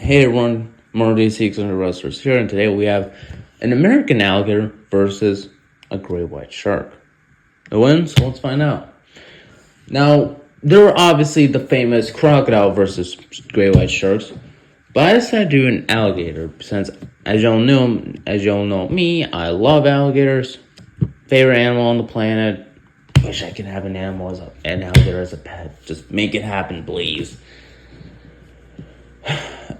Hey everyone, Marty 600 Wrestlers here, and today we have an American alligator versus a great white shark. The wins? So let's find out. Now, there are obviously the famous crocodile versus great white sharks, but I decided to do an alligator since, as y'all know me, I love alligators. Favorite animal on the planet. Wish I could have an alligator as a pet. Just make it happen, please.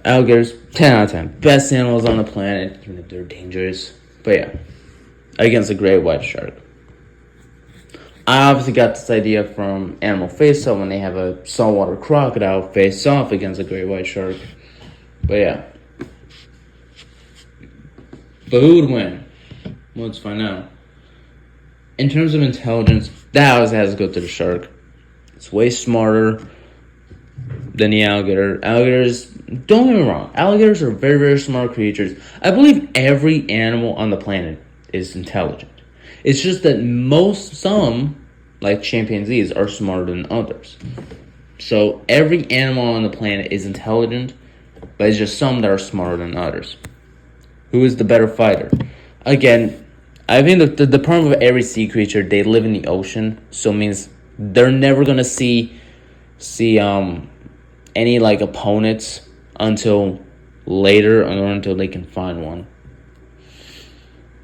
Alligators, 10 out of 10. Best animals on the planet, even if they're dangerous. But yeah, against a great white shark. I obviously got this idea from Animal Face-Off when they have a saltwater crocodile face off against a great white shark. But yeah. But who would win? Well, let's find out. In terms of intelligence, that always has to go to the shark. It's way smarter than the alligator. Alligators, don't get me wrong, alligators are very, very smart creatures. I believe every animal on the planet is intelligent. It's just that some, like chimpanzees, are smarter than others. So every animal on the planet is intelligent, but it's just some that are smarter than others. Who is the better fighter? Again, I think the problem with every sea creature, they live in the ocean, so it means they're never gonna see any like opponents until later, or until they can find one.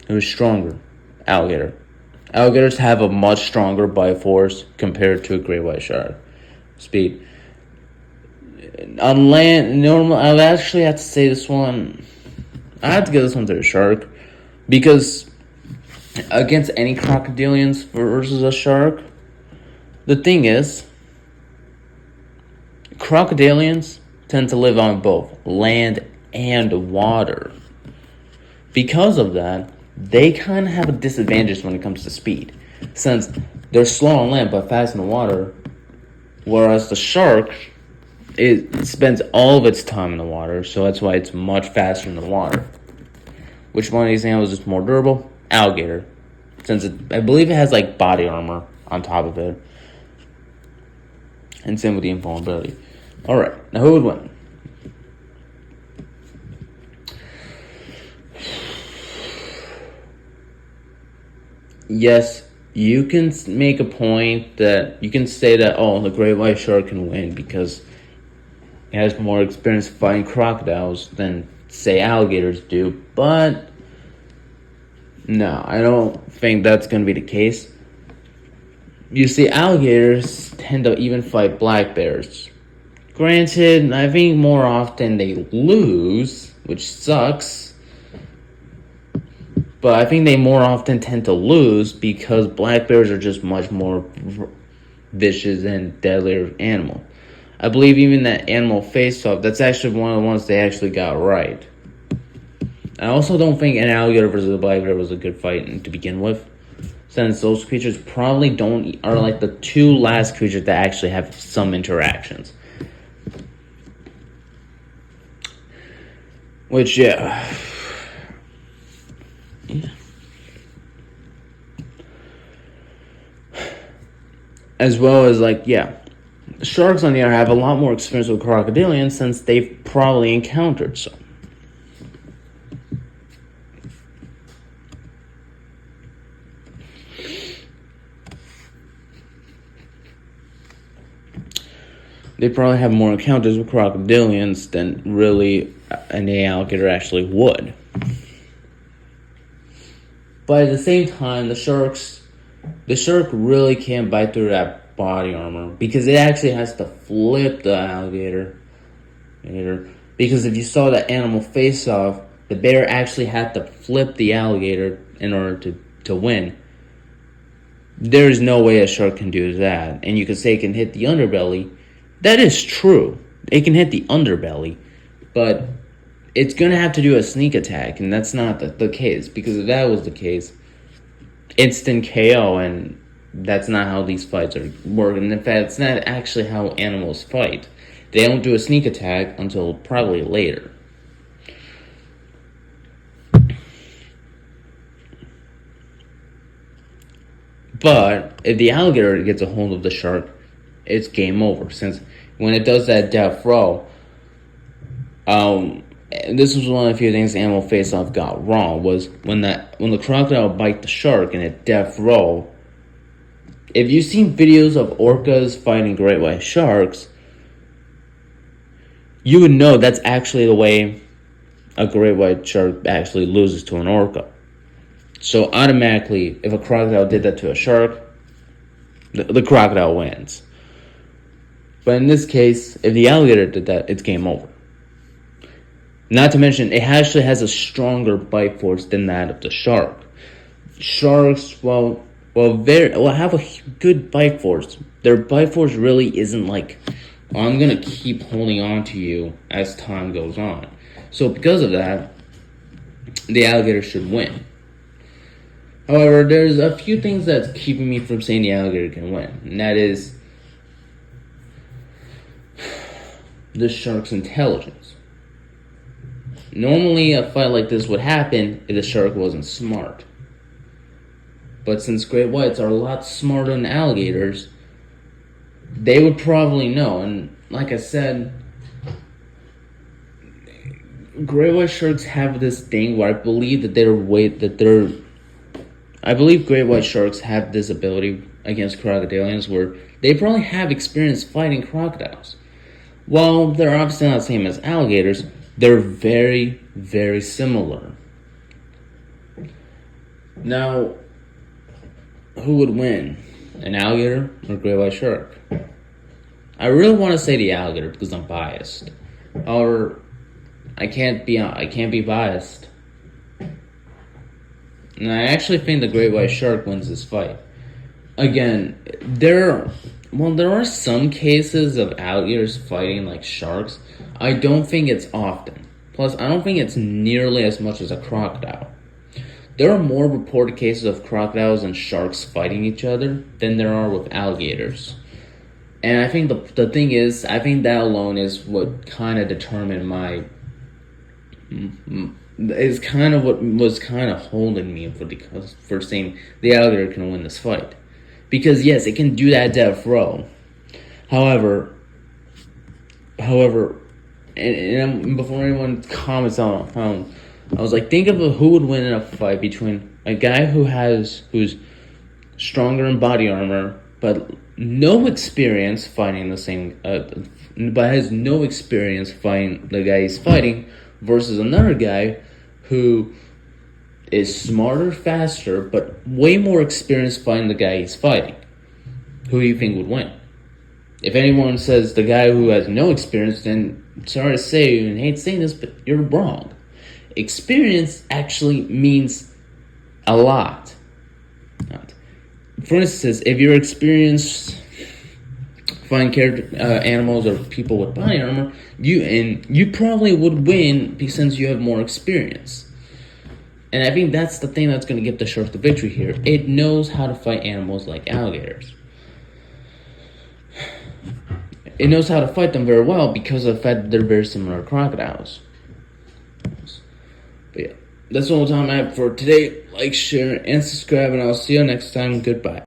Who's stronger? Alligator. Alligators have a much stronger bite force compared to a great white shark. Speed. On land, normal. I actually have to say this one. I have to give this one to the shark because against any crocodilians versus a shark, the thing is, crocodilians tend to live on both land and water. Because of that, they kind of have a disadvantage when it comes to speed, since they're slow on land but fast in the water, whereas the shark, it spends all of its time in the water, so that's why it's much faster in the water. Which one of these animals is more durable? Alligator, since I believe it has like body armor on top of it, and same with the invulnerability. Alright, now who would win? Yes, you can make a point that you can say that, oh, the great white shark can win because it has more experience fighting crocodiles than, say, alligators do, but no, I don't think that's going to be the case. You see, alligators tend to even fight black bears. Granted, I think more often they lose, which sucks. But I think they more often tend to lose because black bears are just much more vicious and deadlier animal. I believe even that Animal Face-Off, that's actually one of the ones they actually got right. I also don't think an alligator versus a black bear was a good fight to begin with, since those creatures probably are like the two last creatures that actually have some interactions. Which, yeah. As well as, like, yeah. Sharks, on the other hand, have a lot more experience with crocodilians since they've probably encountered some. They probably have more encounters with crocodilians than really an alligator actually would. But at the same time, the shark really can't bite through that body armor because it actually has to flip the alligator. Because if you saw that Animal Face-Off, the bear actually had to flip the alligator in order to win. There is no way a shark can do that. And you could say it can hit the underbelly. That is true. It can hit the underbelly, but it's going to have to do a sneak attack, and that's not the case, because if that was the case, instant KO, and that's not how these fights are working. In fact, it's not actually how animals fight. They don't do a sneak attack until probably later. But if the alligator gets a hold of the shark, it's game over, since when it does that death row, And this was one of the few things Animal Face-Off got wrong, was when the crocodile bite the shark in a death row. If you've seen videos of orcas fighting great white sharks, you would know that's actually the way a great white shark actually loses to an orca. So automatically, if a crocodile did that to a shark, the crocodile wins. But in this case, if the alligator did that, it's game over. Not to mention, it actually has a stronger bite force than that of the shark. Sharks, have a good bite force. Their bite force really isn't like, oh, I'm gonna keep holding on to you as time goes on. So because of that, the alligator should win. However, there's a few things that's keeping me from saying the alligator can win, and that is the shark's intelligence. Normally, a fight like this would happen if the shark wasn't smart. But since great whites are a lot smarter than alligators, they would probably know. And like I said, great white sharks have this thing where I believe great white sharks have this ability against crocodilians where they probably have experience fighting crocodiles. While they're obviously not the same as alligators, they're very, very similar. Now, who would win? An alligator or a great white shark? I really want to say the alligator because I'm biased. However, I can't be biased. And I actually think the great white shark wins this fight. Again, there are some cases of alligators fighting like sharks. I don't think it's often. Plus, I don't think it's nearly as much as a crocodile. There are more reported cases of crocodiles and sharks fighting each other than there are with alligators. And I think the thing is, I think that alone is what kind of determined is kind of what was kind of holding me for saying the alligator can win this fight. Because yes, it can do that death row. However, and before anyone comments on, I was like, think of who would win in a fight between a guy who's stronger in body armor, but no experience fighting but has no experience fighting the guy he's fighting, versus another guy who is smarter, faster, but way more experienced fighting the guy he's fighting. Who do you think would win? If anyone says the guy who has no experience, then sorry to say, and I hate saying this, but you're wrong. Experience actually means a lot. For instance, if you're experienced fighting animals or people with body armor, you probably would win since you have more experience. And I think that's the thing that's going to give the shark the victory here. It knows how to fight animals like alligators. It knows how to fight them very well because of the fact that they're very similar to crocodiles. But yeah, that's all the time I have for today. Like, share, and subscribe, and I'll see you next time. Goodbye.